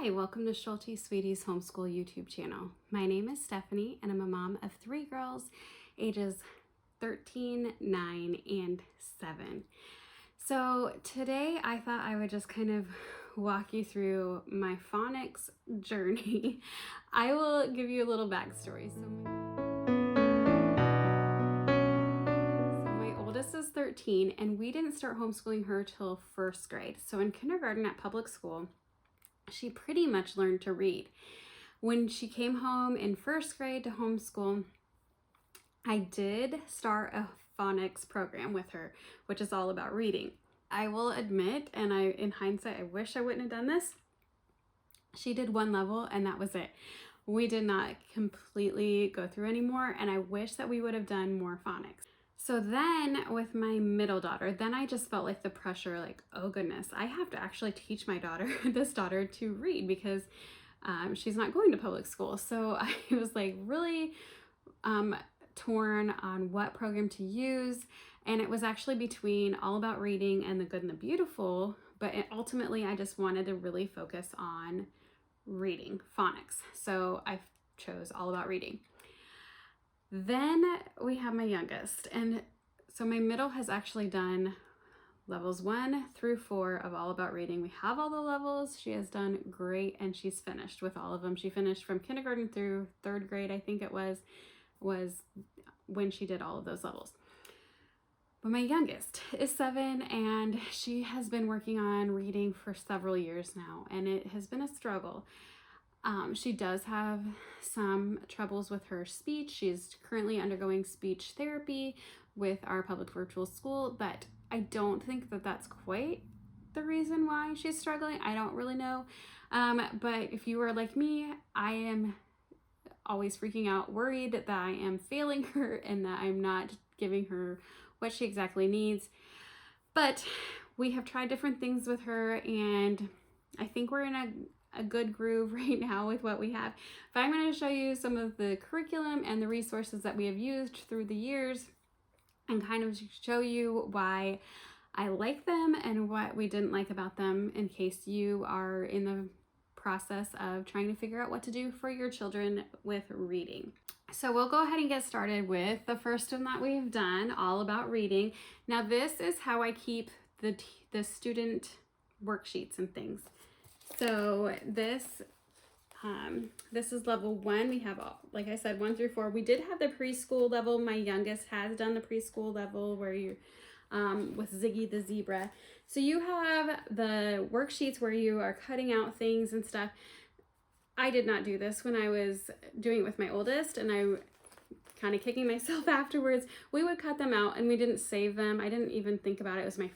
Hey, welcome to Schulte Sweetie's Homeschool YouTube channel. My name is Stephanie and I'm a mom of 3 girls ages 13, 9, and 7. So today I thought I would just kind of walk you through my phonics journey. I will give you a little backstory. So my oldest is 13 and we didn't start homeschooling her till 1st grade. So in kindergarten at public school, she pretty much learned to read. When she came home in 1st grade to homeschool, I did start a phonics program with her, which is all about reading. I will admit, and in hindsight, I wish I wouldn't have done this. She did 1 level and that was it. We did not completely go through anymore, and I wish that we would have done more phonics. So then with my middle daughter, then I just felt like the pressure, like, oh goodness, I have to actually teach my daughter, this daughter, to read because she's not going to public school. So I was like really torn on what program to use. And it was actually between All About Reading and The Good and the Beautiful. But ultimately, I just wanted to really focus on reading, phonics. So I chose All About Reading. Then we have my youngest, and so my middle has actually done levels 1 through 4 of All About Reading. We have all the levels. She has done great and she's finished with all of them. She finished from kindergarten through 3rd grade, I think it was when she did all of those levels. But my youngest is 7 and she has been working on reading for several years now, and it has been a struggle. She does have some troubles with her speech. She's currently undergoing speech therapy with our public virtual school, but I don't think that that's quite the reason why she's struggling. I don't really know. But if you are like me, I am always freaking out, worried that I am failing her and that I'm not giving her what she exactly needs. But we have tried different things with her, and I think we're in a good groove right now with what we have. But I'm going to show you some of the curriculum and the resources that we have used through the years and kind of show you why I like them and what we didn't like about them, in case you are in the process of trying to figure out what to do for your children with reading. So we'll go ahead and get started with the first one that we've done, All About Reading. Now this is how I keep the student worksheets and things. So this is level 1. We have, like I said, 1 through 4. We did have the preschool level. My youngest has done the preschool level where you're with Ziggy the zebra. So you have the worksheets where you are cutting out things and stuff. I did not do this when I was doing it with my oldest, and I kind of kicking myself afterwards. We would cut them out and we didn't save them. I didn't even think about it. It was my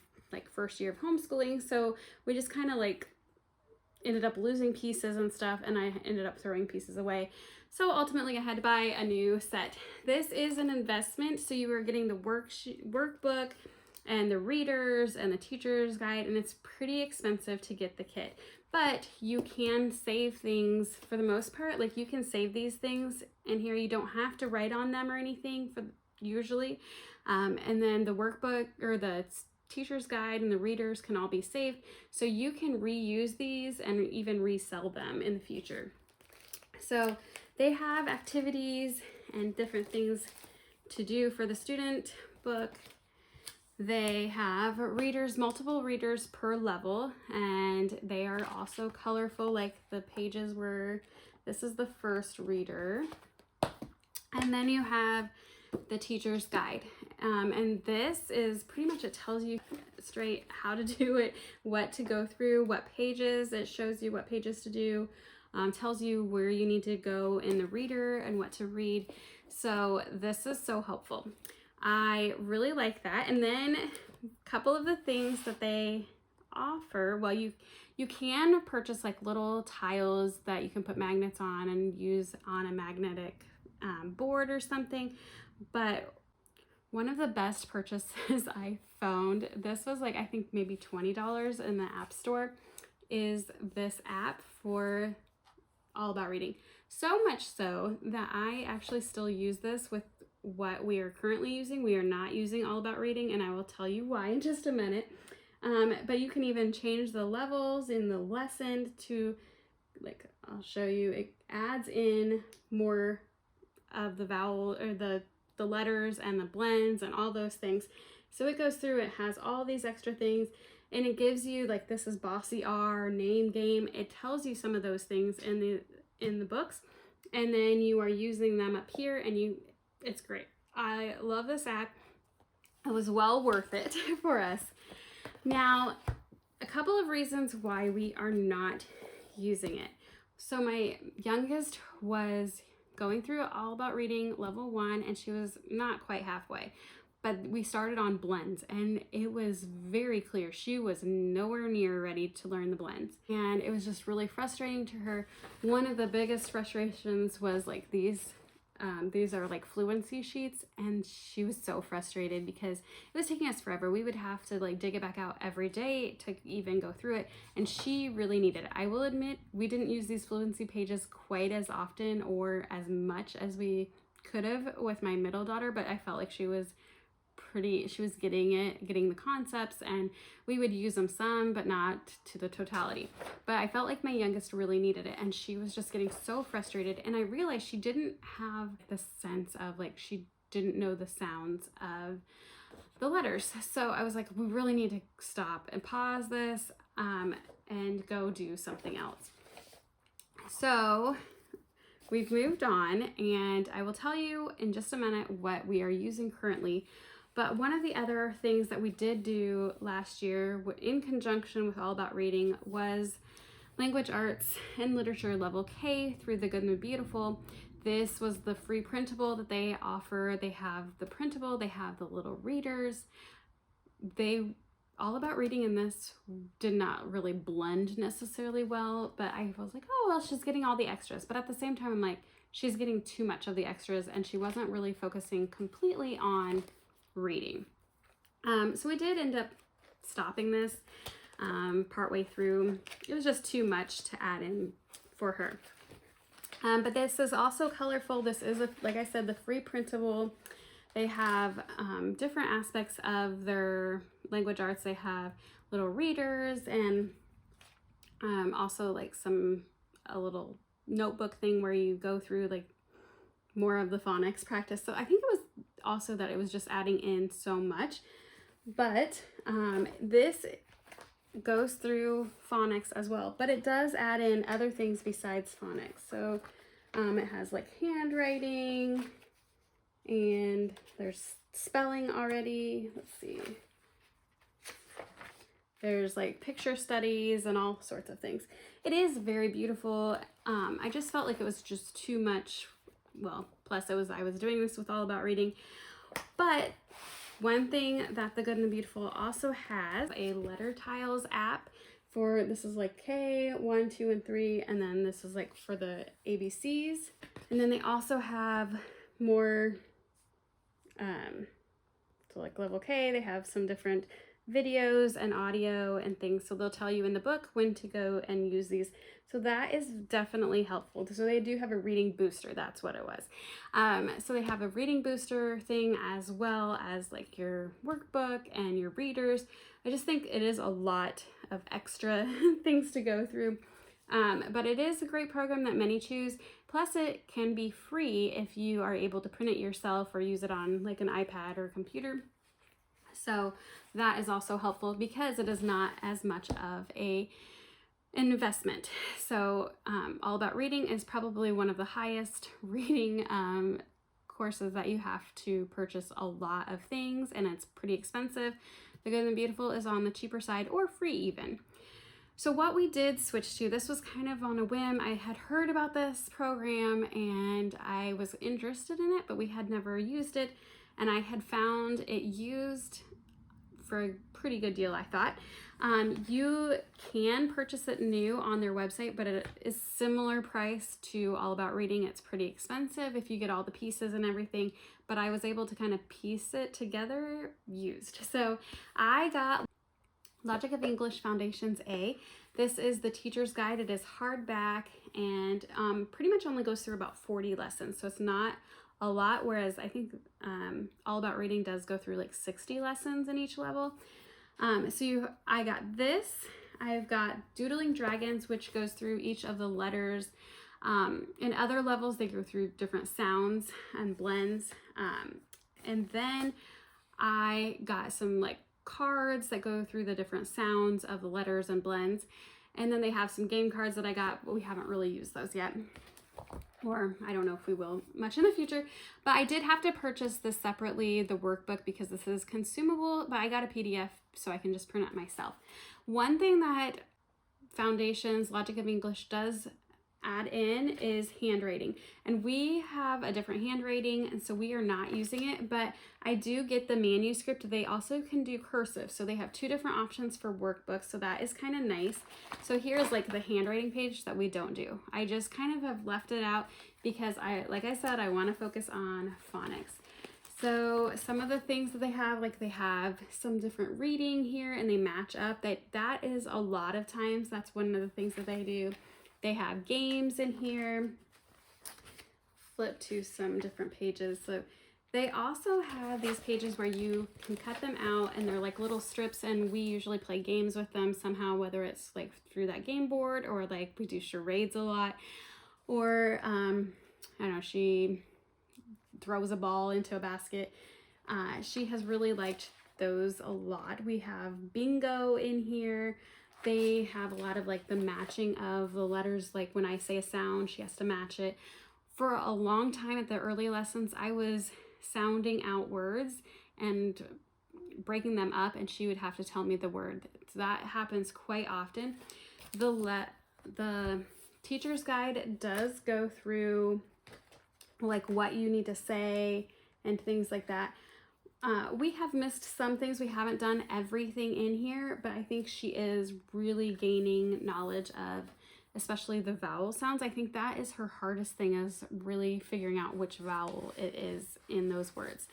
first year of homeschooling, so we just kind of ended up losing pieces and stuff, and I ended up throwing pieces away. So ultimately I had to buy a new set. This is an investment, so you are getting the workbook and the readers and the teacher's guide, and it's pretty expensive to get the kit. But you can save things for the most part. Like, you can save these things in here. You don't have to write on them or anything usually. And then the workbook or the teacher's guide and the readers can all be saved, so you can reuse these and even resell them in the future. So they have activities and different things to do for the student book. They have readers, multiple readers per level, and they are also colorful, like the pages were, this is the first reader. And then you have the teacher's guide. And this is pretty much, it tells you straight how to do it, what to go through, what pages, it shows you what pages to do, tells you where you need to go in the reader and what to read. So this is so helpful. I really like that. And then a couple of the things that they offer, well, you can purchase like little tiles that you can put magnets on and use on a magnetic board or something. But one of the best purchases I found, this was like, I think maybe $20 in the App Store, is this app for All About Reading. So much so that I actually still use this with what we are currently using. We are not using All About Reading, and I will tell you why in just a minute. But you can even change the levels in the lesson to like I'll show you, it adds in more of the vowel or the letters and the blends and all those things. So it goes through, it has all these extra things, and it gives you like, this is bossy R, name game. It tells you some of those things in the books, and then you are using them up here, and it's great. I love this app. It was well worth it for us. Now, a couple of reasons why we are not using it. So my youngest was going through All About Reading level 1, and she was not quite halfway, but we started on blends, and it was very clear she was nowhere near ready to learn the blends, and it was just really frustrating to her. One of the biggest frustrations was like these are like fluency sheets, and she was so frustrated because it was taking us forever. We would have to like dig it back out every day to even go through it, and she really needed it. I will admit, we didn't use these fluency pages quite as often or as much as we could have with my middle daughter, but I felt like she was getting the concepts, and we would use them some, but not to the totality. But I felt like my youngest really needed it, and she was just getting so frustrated, and I realized she didn't have the sense of, like, she didn't know the sounds of the letters. So I was like, we really need to stop and pause this and go do something else. So we've moved on, and I will tell you in just a minute what we are using currently. But one of the other things that we did do last year in conjunction with All About Reading was Language Arts and Literature Level K through The Good and the Beautiful. This was the free printable that they offer. They have the printable, they have the little readers. All About Reading in this did not really blend necessarily well, but I was like, oh, well, she's getting all the extras. But at the same time, I'm like, she's getting too much of the extras, and she wasn't really focusing completely on reading. So we did end up stopping this partway through. It was just too much to add in for her. But this is also colorful. This is, like I said, the free printable. They have different aspects of their language arts. They have little readers, and also like a little notebook thing where you go through like more of the phonics practice. So I think it was also that it was just adding in so much, but this goes through phonics as well, but it does add in other things besides phonics. So it has like handwriting, and there's spelling already. Let's see. There's like picture studies and all sorts of things. It is very beautiful. I just felt like it was just too much. Well, plus I was doing this with All About Reading. But one thing that The Good and the Beautiful also has, a letter tiles app for, this is like K, 1, 2, and 3, and then this is like for the ABCs. And then they also have more, so like level K, they have some different videos and audio and things. So they'll tell you in the book when to go and use these. So that is definitely helpful. So they do have a reading booster. That's what it was. So they have a reading booster thing as well as like your workbook and your readers. I just think it is a lot of extra things to go through. But it is a great program that many choose. Plus it can be free if you are able to print it yourself or use it on like an iPad or computer. So that is also helpful because it is not as much of an investment. So All About Reading is probably one of the highest reading courses that you have to purchase a lot of things, and it's pretty expensive. The Good and the Beautiful is on the cheaper side, or free even. So what we did switch to, this was kind of on a whim. I had heard about this program and I was interested in it, but we had never used it. And I had found it used for a pretty good deal, I thought. You can purchase it new on their website, but it is similar price to All About Reading. It's pretty expensive if you get all the pieces and everything, but I was able to kind of piece it together used. So I got Logic of English Foundations A. This is the teacher's guide. It is hardback and pretty much only goes through about 40 lessons. So it's not a lot, whereas I think All About Reading does go through like 60 lessons in each level. I got this. I've got Doodling Dragons, which goes through each of the letters. In other levels, they go through different sounds and blends. And then I got some like cards that go through the different sounds of the letters and blends. And then they have some game cards that I got, but we haven't really used those yet. Or I don't know if we will much in the future, but I did have to purchase this separately, the workbook, because this is consumable, but I got a PDF so I can just print it myself. One thing that Foundations Logic of English does add in is handwriting, and we have a different handwriting, and so we are not using it, but I do get the manuscript. They also can do cursive, so they have two different options for workbooks, so that is kind of nice. So here's like the handwriting page that we don't do. I just kind of have left it out because like I said, I want to focus on phonics. So some of the things that they have, like they have some different reading here and they match up. That is a lot of times, that's one of the things that they do. They have games in here. Flip to some different pages. So they also have these pages where you can cut them out and they're like little strips, and we usually play games with them somehow, whether it's like through that game board or like we do charades a lot, or I don't know, she throws a ball into a basket. She has really liked those a lot. We have bingo in here. They have a lot of like the matching of the letters. Like when I say a sound, she has to match it. For a long time at the early lessons, I was sounding out words and breaking them up, and she would have to tell me the word. So that happens quite often. The teacher's guide does go through like what you need to say and things like that. We have missed some things. We haven't done everything in here, but I think she is really gaining knowledge of especially the vowel sounds. I think that is her hardest thing, is really figuring out which vowel it is in those words.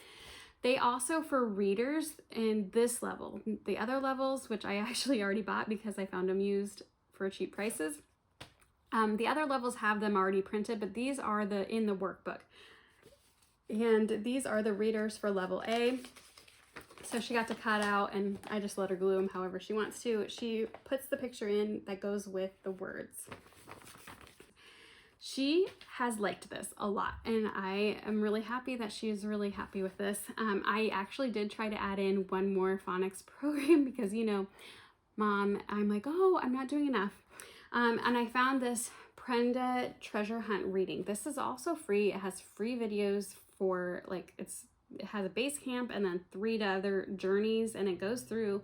They also, for readers in this level, the other levels, which I actually already bought because I found them used for cheap prices, the other levels have them already printed, but these are in the workbook. And these are the readers for level A. So she got to cut out, and I just let her glue them however she wants to. She puts the picture in that goes with the words. She has liked this a lot, and I am really happy that she's really happy with this. I actually did try to add in one more phonics program because, you know, Mom, I'm like, oh, I'm not doing enough. And I found this Prena treasure hunt reading. This is also free. It has free videos for like, it has a base camp and then 3 other journeys, and it goes through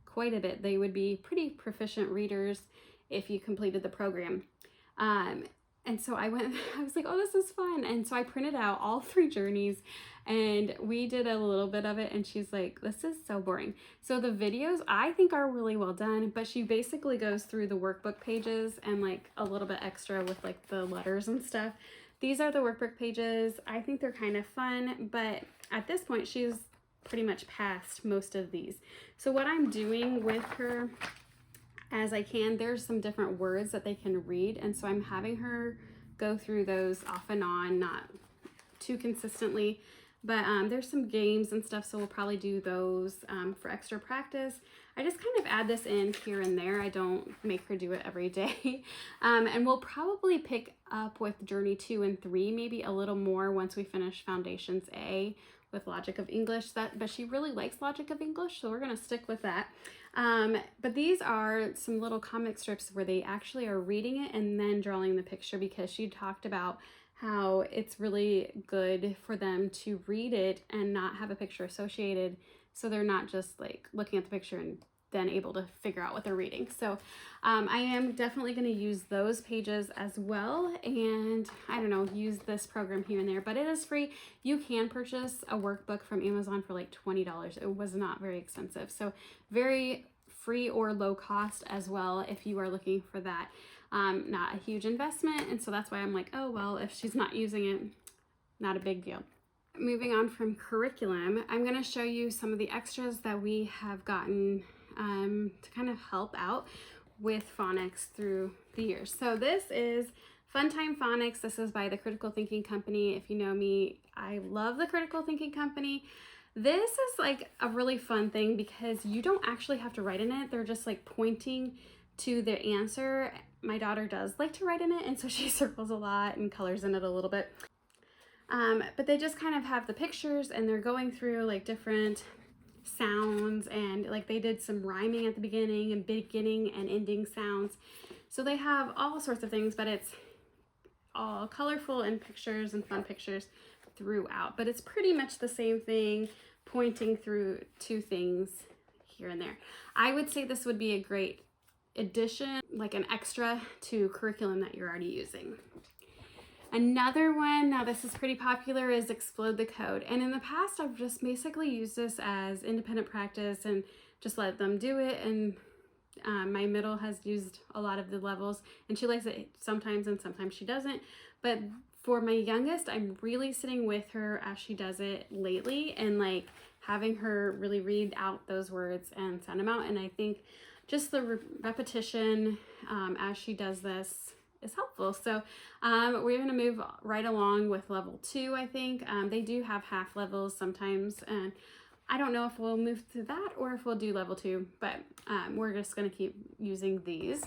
quite a bit. They would be pretty proficient readers if you completed the program. And so I was like, oh, this is fun. And so I printed out all 3 journeys and we did a little bit of it, and she's like, this is so boring. So the videos I think are really well done, but she basically goes through the workbook pages and like a little bit extra with like the letters and stuff. These are the workbook pages. I think they're kind of fun, but at this point she's pretty much past most of these. So what I'm doing with her as I can, there's some different words that they can read, and so I'm having her go through those off and on, not too consistently, but there's some games and stuff, so we'll probably do those for extra practice. I just kind of add this in here and there. I don't make her do it every day. And we'll probably pick up with Journey 2 and 3, maybe a little more once we finish Foundations A with Logic of English. But she really likes Logic of English, so we're gonna stick with that. But these are some little comic strips where they actually are reading it and then drawing the picture, because she talked about how it's really good for them to read it and not have a picture associated, so they're not just like looking at the picture and then able to figure out what they're reading. So I am definitely going to use those pages as well, and I don't know, use this program here and there, but it is free. You can purchase a workbook from Amazon for like $20. It was not very expensive, so very free or low cost as well if you are looking for that. Not a huge investment, and so that's why I'm like, oh well, if she's not using it, not a big deal. Moving on from curriculum, I'm going to show you some of the extras that we have gotten to kind of help out with phonics through the years. So this is Fun Time Phonics. This is by the Critical Thinking Company. If you know me, I love the Critical Thinking Company. This is like a really fun thing because you don't actually have to write in it. They're just like pointing to the answer. My daughter does like to write in it, and so she circles a lot and colors in it a little bit. But they just kind of have the pictures, and they're going through like different sounds, and like they did some rhyming at the beginning and ending sounds. So they have all sorts of things, but it's all colorful and pictures and fun pictures throughout. But it's pretty much the same thing, pointing through two things here and there. I would say this would be a great addition, like an extra to curriculum that you're already using. Another one, now this is pretty popular, is Explode the Code. And in the past, I've just basically used this as independent practice and just let them do it. And my middle has used a lot of the levels, and she likes it sometimes and sometimes she doesn't. But for my youngest, I'm really sitting with her as she does it lately, and like having her really read out those words and send them out. And I think just the repetition as she does this is helpful. So we're going to move right along with level 2, I think. They do have half levels sometimes, and I don't know if we'll move to that or if we'll do level 2, but we're just going to keep using these.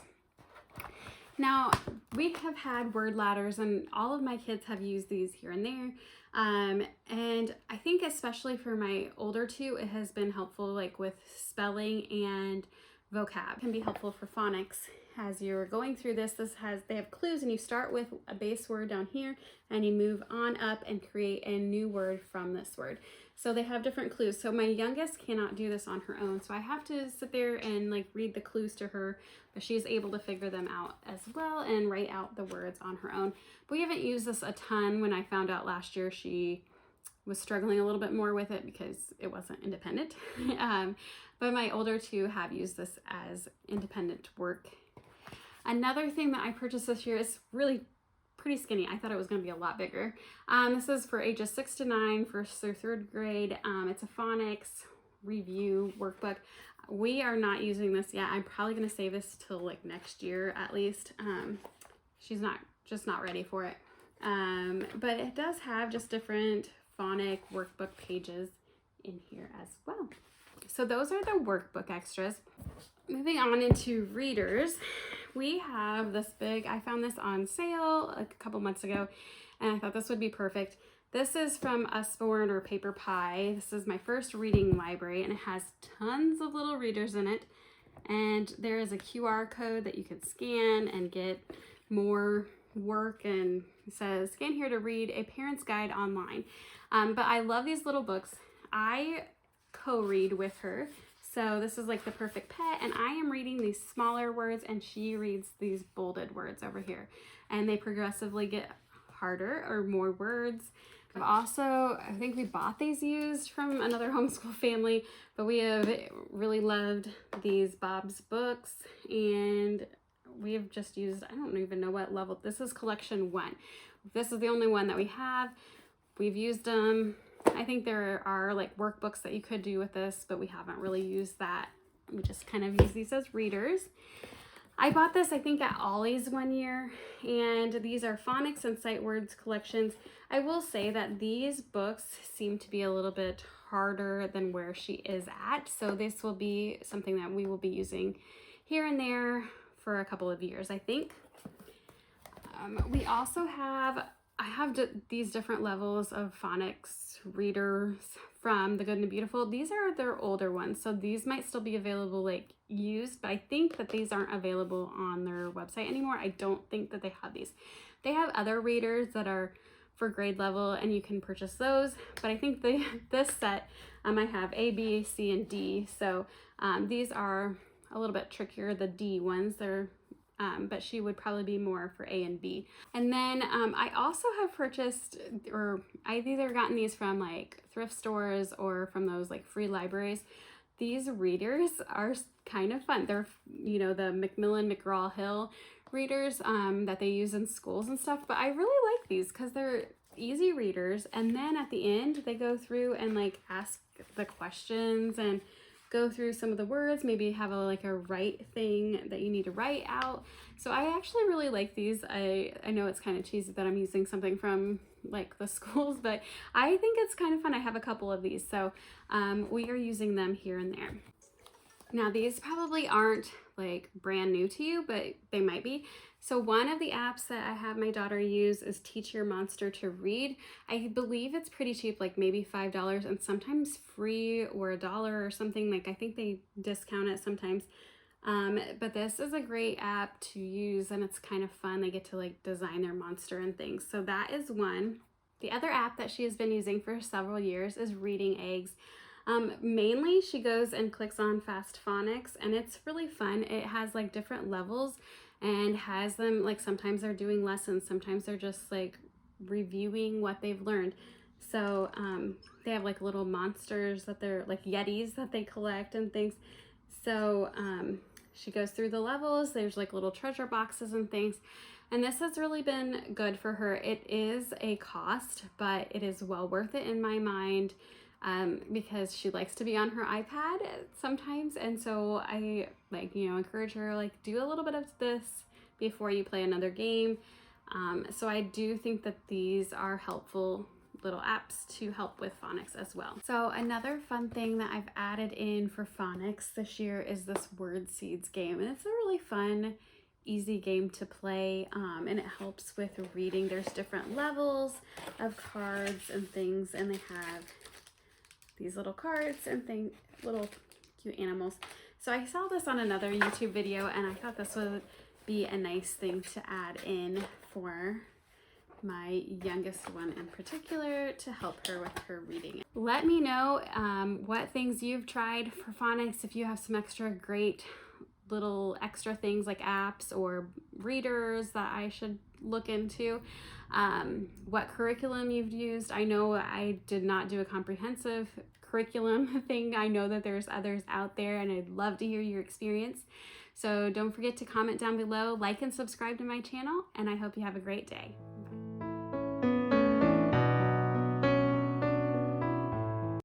Now, we have had word ladders, and all of my kids have used these here and there. And I think especially for my older two, it has been helpful, like with spelling and vocab. It can be helpful for phonics. As you're going through this, they have clues, and you start with a base word down here and you move on up and create a new word from this word. So they have different clues. So my youngest cannot do this on her own, so I have to sit there and like read the clues to her, but she's able to figure them out as well and write out the words on her own. But we haven't used this a ton. When I found out last year, she was struggling a little bit more with it because it wasn't independent. But my older two have used this as independent work. Another thing that I purchased this year is really pretty skinny. I thought it was going to be a lot bigger. This is for ages 6 to 9, first through third grade. It's a phonics review workbook. We are not using this yet. I'm probably going to save this till like next year at least. She's not ready for it. But it does have just different phonic workbook pages in here as well. So those are the workbook extras. Moving on into readers, we have this big, I found this on sale a couple months ago, and I thought this would be perfect. This is from Usborne or Paper Pie. This is my first reading library, and it has tons of little readers in it. And there is a QR code that you can scan and get more work, and it says, scan here to read a parent's guide online. But I love these little books. I co-read with her. So this is like the perfect pet, and I am reading these smaller words and she reads these bolded words over here, and they progressively get harder or more words. I think we bought these used from another homeschool family, but we have really loved these Bob's books, and we have just used, I don't even know what level, this is collection 1. This is the only one that we have. We've used them. I think there are like workbooks that you could do with this, but we haven't really used that. We just kind of use these as readers. I bought this, I think, at Ollie's one year, and these are phonics and sight words collections. I will say that these books seem to be a little bit harder than where she is at, so this will be something that we will be using here and there for a couple of years, I think. We also have, these different levels of phonics readers from The Good and the Beautiful. These are their older ones, so these might still be available like used, but I think that these aren't available on their website anymore. I don't think that they have these. They have other readers that are for grade level, and you can purchase those, but I think this set, I have A, B, C, and D, so these are a little bit trickier, the D ones. They're but she would probably be more for A and B. And then I also have purchased, or I've either gotten these from like thrift stores or from those like free libraries. These readers are kind of fun. They're, you know, the Macmillan McGraw-Hill readers that they use in schools and stuff, but I really like these because they're easy readers. And then at the end, they go through and like ask the questions and go through some of the words, maybe have a write thing that you need to write out. So I actually really like these. I know it's kind of cheesy that I'm using something from like the schools, but I think it's kind of fun. I have a couple of these, so we are using them here and there. Now these probably aren't like brand new to you, but they might be. So one of the apps that I have my daughter use is Teach Your Monster to Read. I believe it's pretty cheap, like maybe $5 and sometimes free or $1 or something. Like I think they discount it sometimes. But this is a great app to use and it's kind of fun. They get to like design their monster and things. So that is one. The other app that she has been using for several years is Reading Eggs. Mainly she goes and clicks on Fast Phonics and it's really fun. It has like different levels and has them like sometimes they're doing lessons, sometimes they're just like reviewing what they've learned. So they have like little monsters that they're like yetis that they collect and things. So she goes through the levels, there's like little treasure boxes and things. And this has really been good for her. It is a cost, but it is well worth it in my mind because she likes to be on her iPad sometimes. And so I like, you know, encourage her, like do a little bit of this before you play another game. So I do think that these are helpful little apps to help with phonics as well. So another fun thing that I've added in for phonics this year is this word seeds game. And it's a really fun, easy game to play and it helps with reading. There's different levels of cards and things and they have these little cards and things, little cute animals. So I saw this on another YouTube video and I thought this would be a nice thing to add in for my youngest one in particular to help her with her reading. Let me know what things you've tried for phonics, if you have some extra great little extra things like apps or readers that I should look into, what curriculum you've used. I know I did not do a comprehensive curriculum thing. I know that there's others out there and I'd love to hear your experience. So don't forget to comment down below, like and subscribe to my channel, and I hope you have a great day.